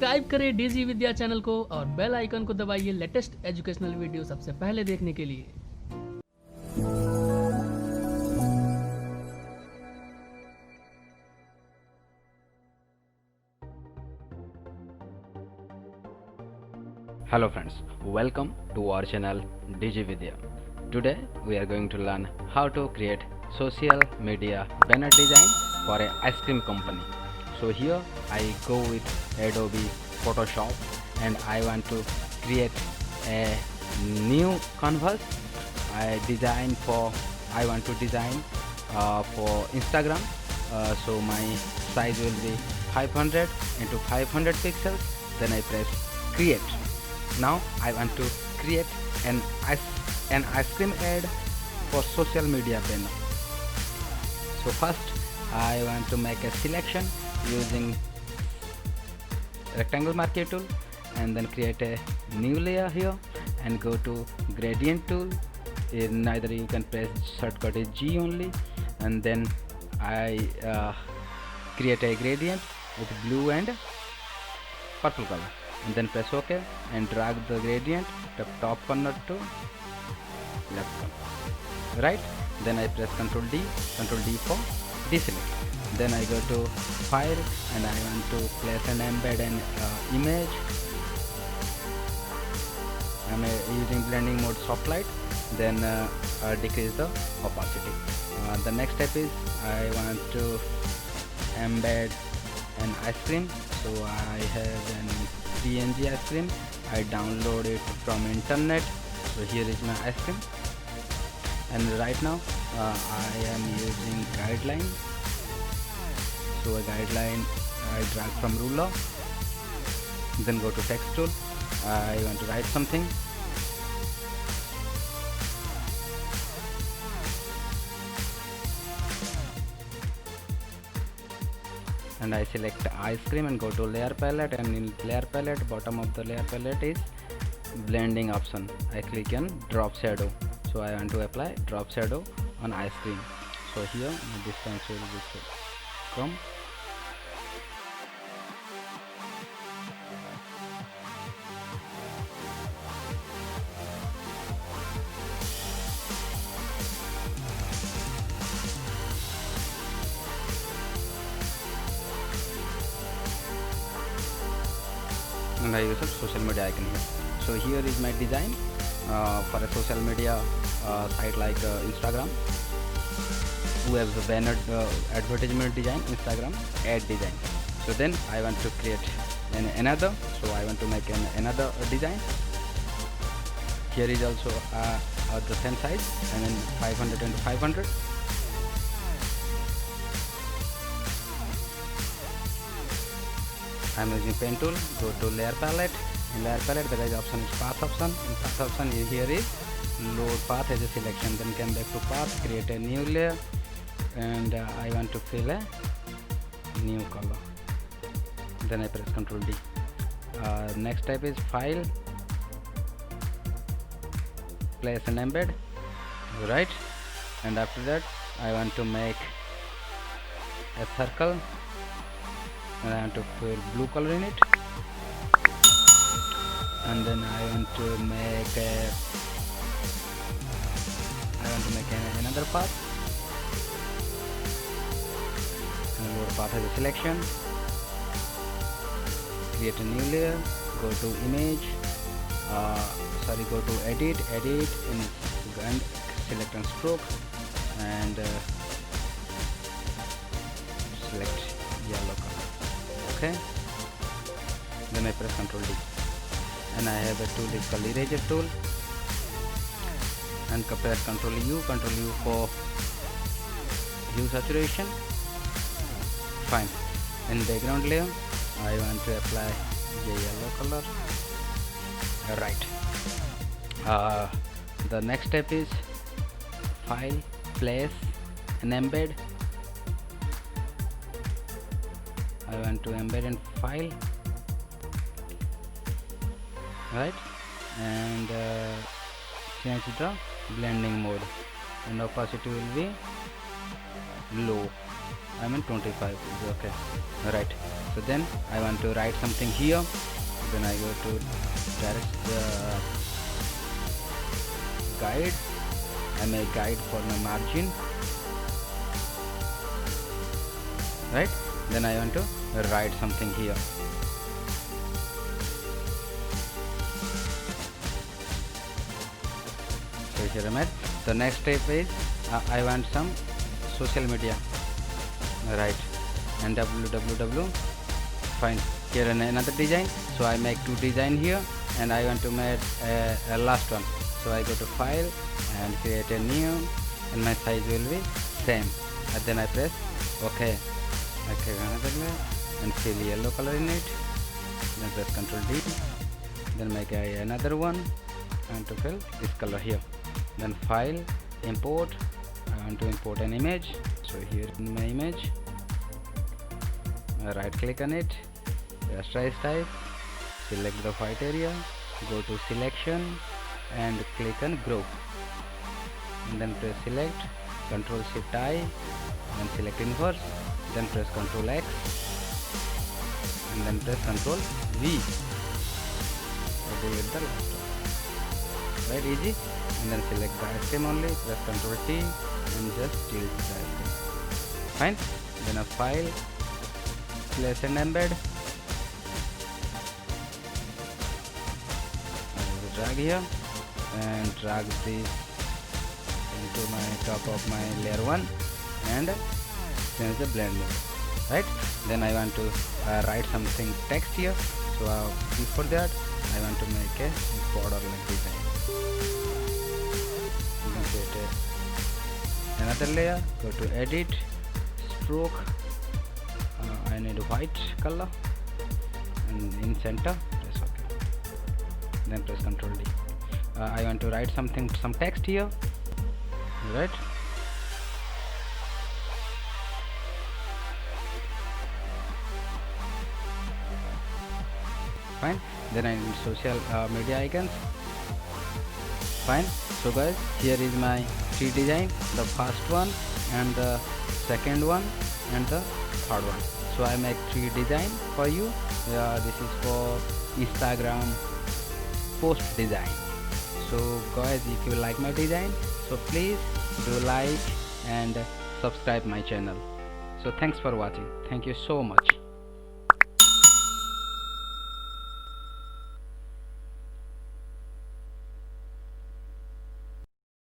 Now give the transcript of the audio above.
Subscribe करें DG विद्या channel को और बेल आइकन को दबाइए लेटेस्ट एजुकेशनल वीडियो सबसे पहले देखने के लिए। Hello friends, welcome to our channel DG Vidya. Today we are going to learn how to create social media banner design for an ice cream company. So here I go with Adobe Photoshop and I want to create a new canvas. I want to design for Instagram. So my size will be 500 into 500 pixels. Then I press create. Now I want to create an ice cream ad for social media banner. So first I want to make a selection using rectangle marquee tool and then create a new layer here and go to gradient tool. Either you can press shortcut is G only, and then I create a gradient with blue and purple color, and then press OK and drag the gradient to top corner to left corner, right? Then I press Ctrl D for deselect. Then I go to file and I want to place and embed an image. I'm using blending mode soft light, then decrease the opacity. The next step is I want to embed an ice cream. So I have an PNG ice cream. I download it from internet. So here is my ice cream, and right now I am using guideline. So a guideline I drag from ruler, then go to text tool. I want to write something. And I select ice cream and go to layer palette, and in layer palette, bottom of the layer palette is blending option. I click on drop shadow. So I want to apply drop shadow on ice cream. So here my distance will be come. And I use a social media icon here. So here is my design for a social media site like Instagram, who has a banner advertisement design, Instagram ad design. So then I want to create another. So I want to make another design. Here is also the same size, and then 500 into 500. I am using pen tool. Go to layer palette. In layer palette, the guys option is path option. In path option, here is load path as a selection. Then come back to path, create a new layer, and I want to fill a new color. Then I press Ctrl D. Next step is file, place and embed, right? And after that, I want to make a circle. And I want to put blue color in it, and then I want to make another path, and load path as a selection, create a new layer, go to image, go to edit and select on stroke, and select yellow color. Okay, then I press Ctrl D, and I have a tool is called eraser tool, and press Ctrl U for hue saturation. Fine. In background layer, I want to apply the yellow color. Right. The next step is file, place and embed. I want to embed in file, right, and change the blending mode, and opacity will be low. I mean 25 is okay, right? So then I want to write something here. Then I go to direct guide. I make guide for my margin, right? Then I want to write something here. So here I made. The next step is I want some social media, right? And www. Fine. Here another design. So I make two design here, and I want to make a last one. So I go to file and create a new, and my size will be same. And then I press OK. I click another layer and fill yellow color in it. Then press Ctrl D. Then make another one and to fill this color here. Then file, import. I want to import an image. So here in my image, right click on it, rasterize type, select the white area, go to selection and click on group, and then press select, Ctrl Shift I, and select inverse, then press Ctrl X, and then press Ctrl V. Delete the last one. Right, easy. And then select the item only, press Ctrl T, and just delete the item. Fine. Then a file, place and embed. I will drag here and drag this into my top of my layer 1 and change the blend mode, right? Then I want to write something text here. So before that I want to make a border like design. Create another layer, go to edit, stroke, I need white color, and in center press OK, then press Ctrl D. I want to write some text here, right? Fine. Then I need social media icons. Fine. So guys, here is my three design, the first one and the second one and the third one. So I make three design for you. This is for Instagram post design. So guys, if you like my design, so please do like and subscribe my channel. So thanks for watching. Thank you so much.